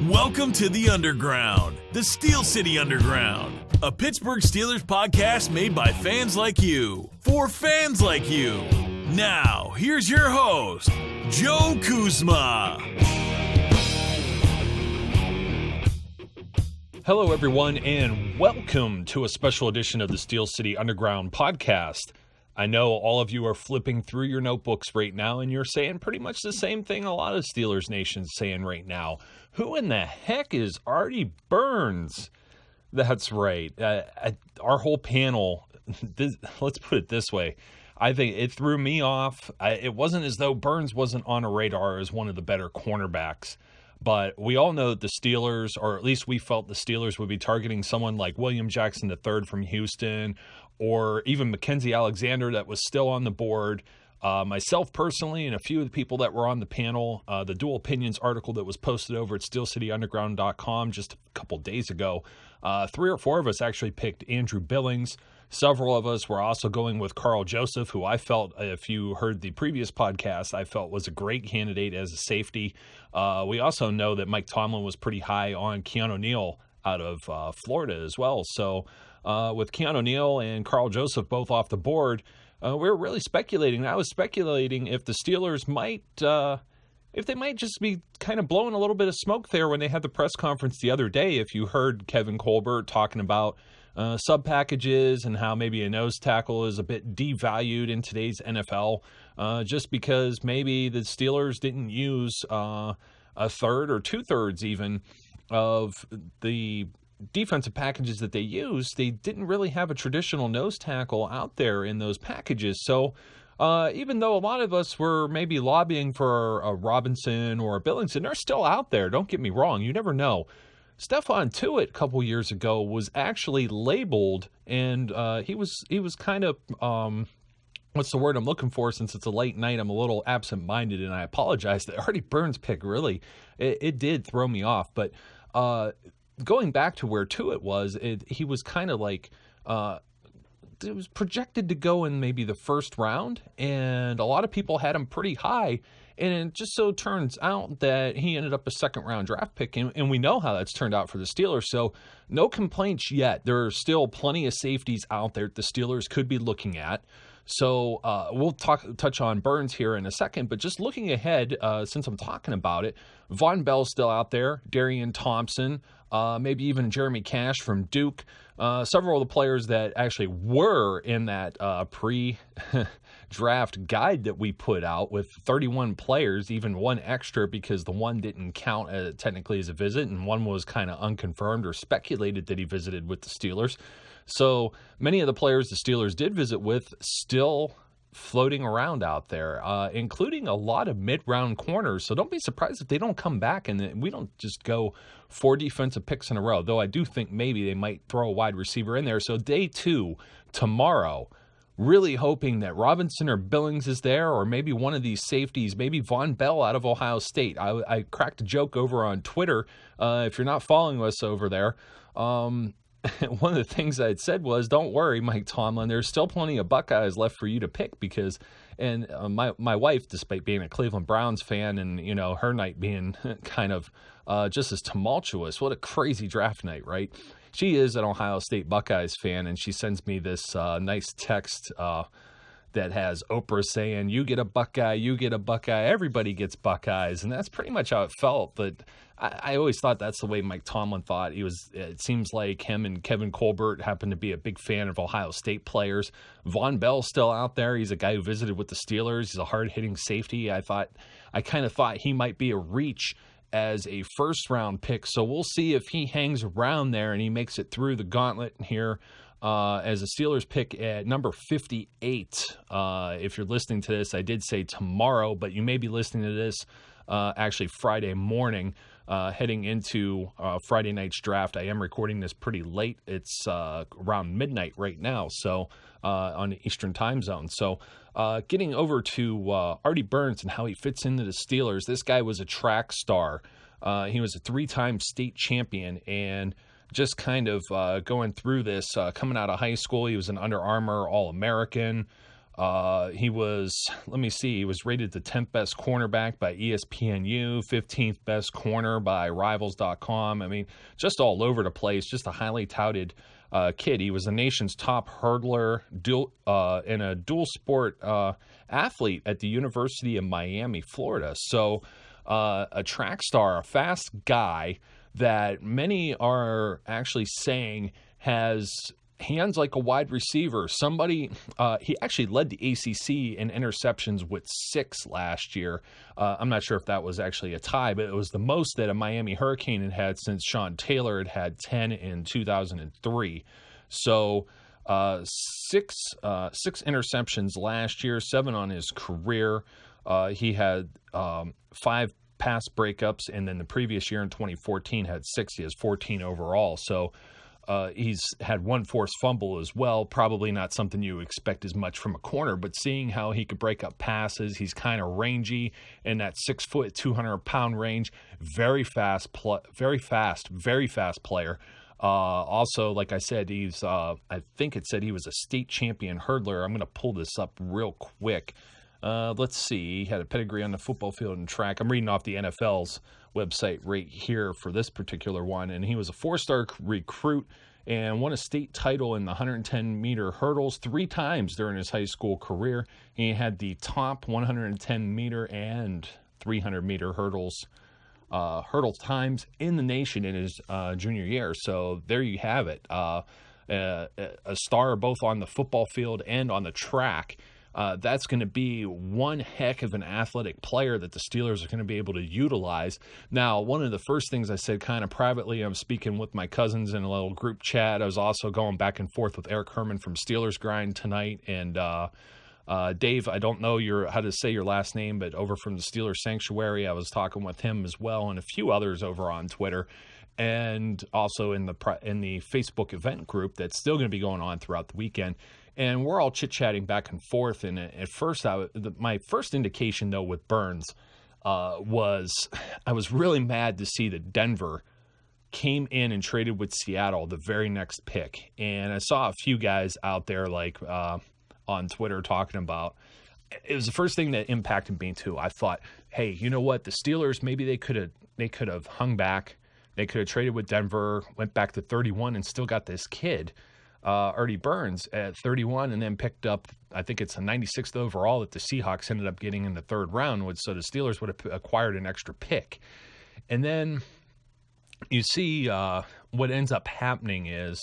Welcome to the Underground, the Steel City Underground, a Pittsburgh Steelers podcast made by fans like you, for fans like you. Now, here's your host, Joe Kuzma. Hello, everyone, and welcome to a special edition of the Steel City Underground podcast. I know all of you are flipping through your notebooks right now, and you're saying pretty much the same thing a lot of Steelers Nation's saying right now. Who in the heck is Artie Burns? That's right. Our whole panel, let's put it this way. I think it threw me off. It wasn't as though Burns wasn't on a radar as one of the better cornerbacks. But we all know that the Steelers, or at least we felt the Steelers would be targeting someone like William Jackson III from Houston, or even Mackenzie Alexander that was still on the board. Myself personally and a few of the people that were on the panel, the Dual Opinions article that was posted over at steelcityunderground.com just a couple days ago, 3 or 4 of us actually picked Andrew Billings. Several of us were also going with Carl Joseph, who I felt, if you heard the previous podcast, I felt was a great candidate as a safety. We also know that Mike Tomlin was pretty high on Keanu Neal out of Florida as well. So with Keanu Neal and Carl Joseph both off the board, we were really speculating. I was speculating if the Steelers might just be kind of blowing a little bit of smoke there when they had the press conference the other day. If you heard Kevin Colbert talking about sub packages and how maybe a nose tackle is a bit devalued in today's NFL, just because maybe the Steelers didn't use a third or 2/3 even of the defensive packages that they used. They didn't really have a traditional nose tackle out there in those packages. So even though a lot of us were maybe lobbying for a Robinson or a Billings, and they're still out there, don't get me wrong, you never know. Stephon Tuitt a couple years ago was actually labeled, and he was kind of, what's the word I'm looking for, since it's a late night, I'm a little absent-minded, and I apologize. The Artie Burns pick, really, it did throw me off. But going back to where Tuitt was, he was kind of like, it was projected to go in maybe the first round, and a lot of people had him pretty high. And it just so turns out that he ended up a second-round draft pick, and we know how that's turned out for the Steelers. So no complaints yet. There are still plenty of safeties out there the Steelers could be looking at. So we'll touch on Burns here in a second, but just looking ahead, since I'm talking about it, Von Bell's still out there, Darian Thompson, maybe even Jeremy Cash from Duke. Several of the players that actually were in that pre-draft guide that we put out with 31 players, even one extra because the one didn't count technically as a visit, and one was kind of unconfirmed or speculated that he visited with the Steelers. So many of the players the Steelers did visit with still floating around out there, including a lot of mid-round corners. So don't be surprised if they don't come back and we don't just go 4 defensive picks in a row, though I do think maybe they might throw a wide receiver in there. So day 2, tomorrow, really hoping that Robinson or Billings is there, or maybe one of these safeties, maybe Von Bell out of Ohio State. I cracked a joke over on Twitter. If you're not following us over there, one of the things I had said was, don't worry, Mike Tomlin, there's still plenty of Buckeyes left for you to pick because, and my wife, despite being a Cleveland Browns fan and, you know, her night being kind of just as tumultuous, what a crazy draft night, right? She is an Ohio State Buckeyes fan, and she sends me this nice text that has Oprah saying, you get a Buckeye, you get a Buckeye, everybody gets Buckeyes. And that's pretty much how it felt. But I always thought that's the way Mike Tomlin thought. It seems like him and Kevin Colbert happen to be a big fan of Ohio State players. Von Bell's still out there. He's a guy who visited with the Steelers. He's a hard-hitting safety. I kind of thought he might be a reach as a first-round pick. So we'll see if he hangs around there and he makes it through the gauntlet here as a Steelers pick at number 58. If you're listening to this, I did say tomorrow, but you may be listening to this actually Friday morning, heading into Friday night's draft. I am recording this pretty late. It's around midnight right now, so on the Eastern time zone. So getting over to Artie Burns and how he fits into the Steelers. This guy was a track star. He was a 3-time state champion, and just kind of going through this, coming out of high school, he was an Under Armour All-American. He was, let me see, he was rated the 10th best cornerback by ESPNU, 15th best corner by Rivals.com. I mean, just all over the place, just a highly touted kid. He was the nation's top hurdler and a dual sport athlete at the University of Miami, Florida. So a track star, a fast guy that many are actually saying has hands like a wide receiver. Somebody, he actually led the ACC in interceptions with 6 last year. I'm not sure if that was actually a tie, but it was the most that a Miami Hurricane had had since Sean Taylor had 10 in 2003. So 6 interceptions last year, 7 on his career. He had 5 pass breakups, and then the previous year in 2014 had 6. He has 14 overall. So he's had 1 forced fumble as well. Probably not something you expect as much from a corner, but seeing how he could break up passes, he's kind of rangy in that 6 foot, 200-pound range. Very fast player. Also, like I said, he's I think it said he was a state champion hurdler. I'm going to pull this up real quick. Let's see. He had a pedigree on the football field and track. I'm reading off the NFL's website right here for this particular one. And he was a 4-star recruit and won a state title in the 110-meter hurdles 3 times during his high school career. He had the top 110-meter and 300-meter hurdle times in the nation in his junior year. So there you have it. A star both on the football field and on the track. That's going to be one heck of an athletic player that the Steelers are going to be able to utilize. Now, one of the first things I said kind of privately, I'm speaking with my cousins in a little group chat. I was also going back and forth with Eric Herman from Steelers Grind tonight. And Dave, I don't know how to say your last name, but over from the Steelers Sanctuary, I was talking with him as well, and a few others over on Twitter. And also in the Facebook event group that's still going to be going on throughout the weekend. And we're all chit-chatting back and forth. And at first, my first indication, though, with Burns was I was really mad to see that Denver came in and traded with Seattle the very next pick. And I saw a few guys out there like on Twitter talking about it was the first thing that impacted me, too. I thought, hey, you know what? The Steelers, maybe they could have hung back. They could have traded with Denver, went back to 31, and still got this kid. Artie Burns at 31, and then picked up, I think it's a 96th overall that the Seahawks ended up getting in the 3rd round, so the Steelers would have acquired an extra pick. And then you see what ends up happening is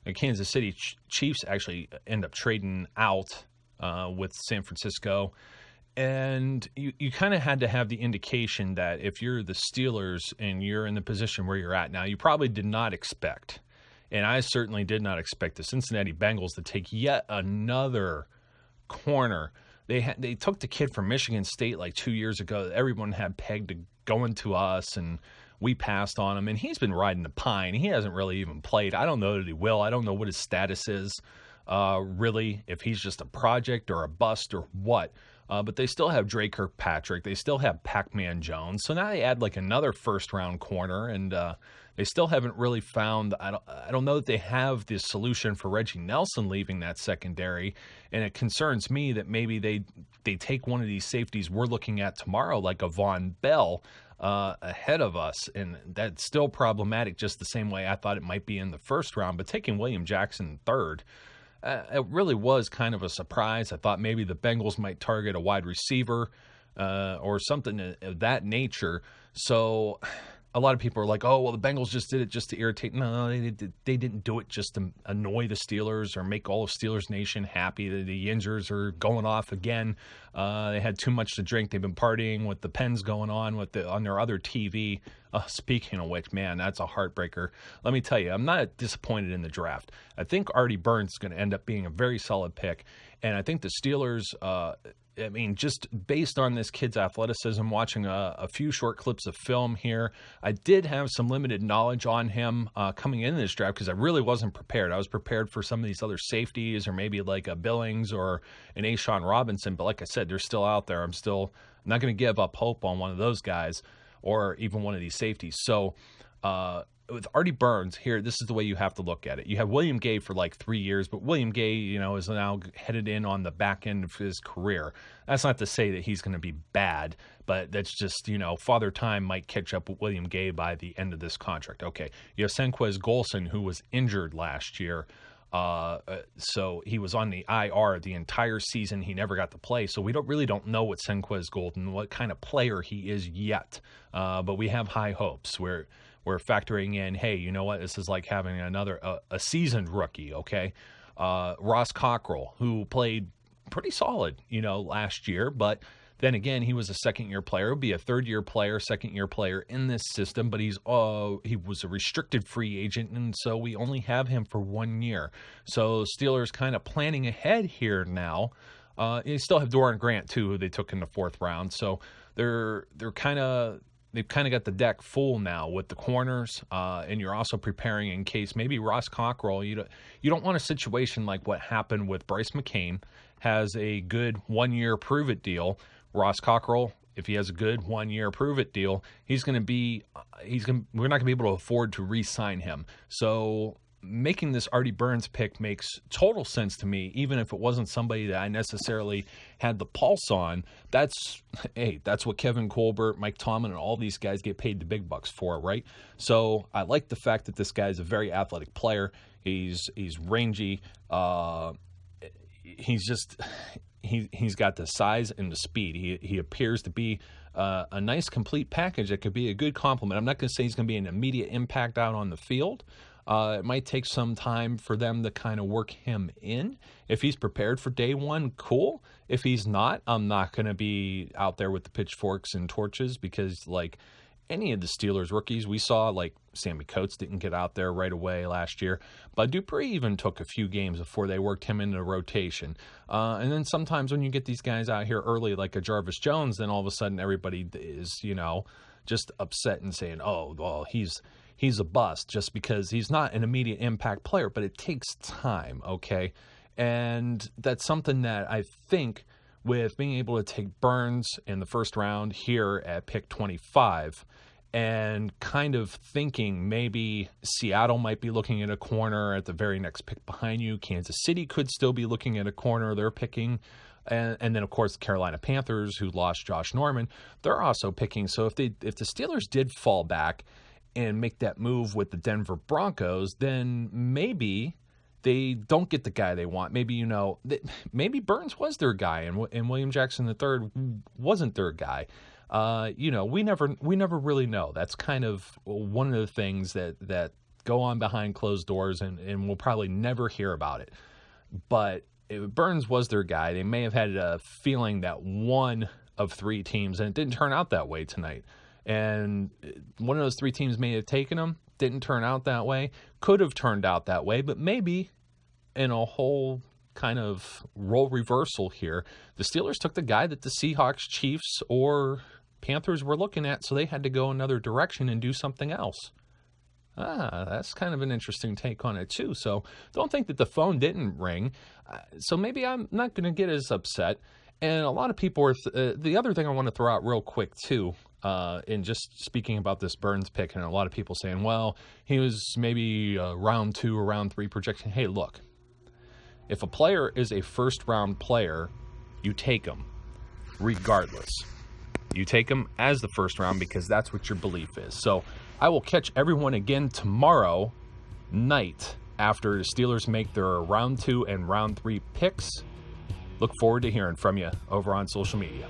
the Kansas City Chiefs actually end up trading out with San Francisco. And you kind of had to have the indication that if you're the Steelers and you're in the position where you're at now, you probably did not expect, and I certainly did not expect, the Cincinnati Bengals to take yet another corner. They took the kid from Michigan State like 2 years ago that everyone had pegged to going to us, and we passed on him. And he's been riding the pine. He hasn't really even played. I don't know that he will. I don't know what his status is, really, if he's just a project or a bust or what. But they still have Dre Kirkpatrick. They still have Pac-Man Jones. So now they add like another first-round corner, and they still haven't really found – I don't know that they have the solution for Reggie Nelson leaving that secondary, and it concerns me that maybe they take one of these safeties we're looking at tomorrow, like a Von Bell, ahead of us, and that's still problematic just the same way I thought it might be in the first round. But taking William Jackson third – it really was kind of a surprise. I thought maybe the Bengals might target a wide receiver or something of that nature. So a lot of people are like, oh, well, the Bengals just did it just to irritate. No, they didn't do it just to annoy the Steelers or make all of Steelers Nation happy. The Yingers are going off again. They had too much to drink. They've been partying with the Pens going on on their other TV. Speaking of which, man, that's a heartbreaker. Let me tell you, I'm not disappointed in the draft. I think Artie Burns is going to end up being a very solid pick. And I think the Steelers, just based on this kid's athleticism, watching a few short clips of film here, I did have some limited knowledge on him coming into this draft because I really wasn't prepared. I was prepared for some of these other safeties or maybe like a Billings or an Ashawn Robinson. But like I said, they're still out there. I'm not going to give up hope on one of those guys or even one of these safeties. So With Artie Burns here, this is the way you have to look at it. You have William Gay for like 3 years, but William Gay, is now headed in on the back end of his career. That's not to say that he's going to be bad, but that's just, Father Time might catch up with William Gay by the end of this contract. Okay, you have Senquez Golson, who was injured last year. So he was on the IR the entire season. He never got to play. So we don't know what Senquez Golden, what kind of player he is yet. But we have high hopes. We're factoring in, hey, you know what? This is like having another a seasoned rookie, okay? Ross Cockrell, who played pretty solid, last year, but then again, he was a second-year player. He'll be a third-year player, second-year player in this system, but he was a restricted free agent, and so we only have him for 1 year. So Steelers kind of planning ahead here now. You still have Doran Grant too, who they took in the 4th round. So they've kind of got the deck full now with the corners, and you're also preparing in case maybe Ross Cockrell. You don't want a situation like what happened with Bryce McCain. Has a good 1-year prove-it deal. Ross Cockrell, if he has a good 1-year prove-it deal, we're not going to be able to afford to re-sign him. So making this Artie Burns pick makes total sense to me, even if it wasn't somebody that I necessarily had the pulse on. That's what Kevin Colbert, Mike Tomlin, and all these guys get paid the big bucks for, right? So I like the fact that this guy's a very athletic player. He's rangy. He's got the size and the speed. He appears to be a nice complete package that could be a good complement. I'm not going to say he's going to be an immediate impact out on the field. It might take some time for them to kind of work him in. If he's prepared for day one, cool. If he's not, I'm not going to be out there with the pitchforks and torches because, like, any of the Steelers rookies we saw, like Sammy Coates didn't get out there right away last year, but Dupree even took a few games before they worked him into rotation. And then sometimes when you get these guys out here early, like a Jarvis Jones, then all of a sudden everybody is, just upset and saying, oh, well, he's a bust just because he's not an immediate impact player, but it takes time, okay? And that's something that I think with being able to take Burns in the 1st round here at pick 25 and kind of thinking maybe Seattle might be looking at a corner at the very next pick behind you. Kansas City could still be looking at a corner they're picking. And then, of course, the Carolina Panthers, who lost Josh Norman, they're also picking. So if the Steelers did fall back and make that move with the Denver Broncos, then maybe they don't get the guy they want. Maybe, maybe Burns was their guy and William Jackson III wasn't their guy. We never really know. That's kind of one of the things that go on behind closed doors and we'll probably never hear about it. But if Burns was their guy, they may have had a feeling that one of 3 teams, and it didn't turn out that way tonight. And one of those 3 teams may have taken him. Didn't turn out that way. Could have turned out that way, but maybe in a whole kind of role reversal here, the Steelers took the guy that the Seahawks, Chiefs, or Panthers were looking at, so they had to go another direction and do something else. That's kind of an interesting take on it too. So don't think that the phone didn't ring. So maybe I'm not going to get as upset. And a lot of people are, the other thing I want to throw out real quick too, in just speaking about this Burns pick, and a lot of people saying, well, he was maybe round 2 or round 3 projection. Hey, look, if a player is a 1st round player, you take him regardless. You take him as the 1st round because that's what your belief is. So I will catch everyone again tomorrow night after the Steelers make their round 2 and round 3 picks. Look forward to hearing from you over on social media.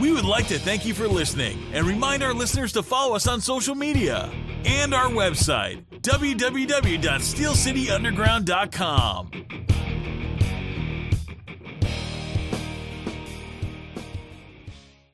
We would like to thank you for listening and remind our listeners to follow us on social media and our website, www.steelcityunderground.com.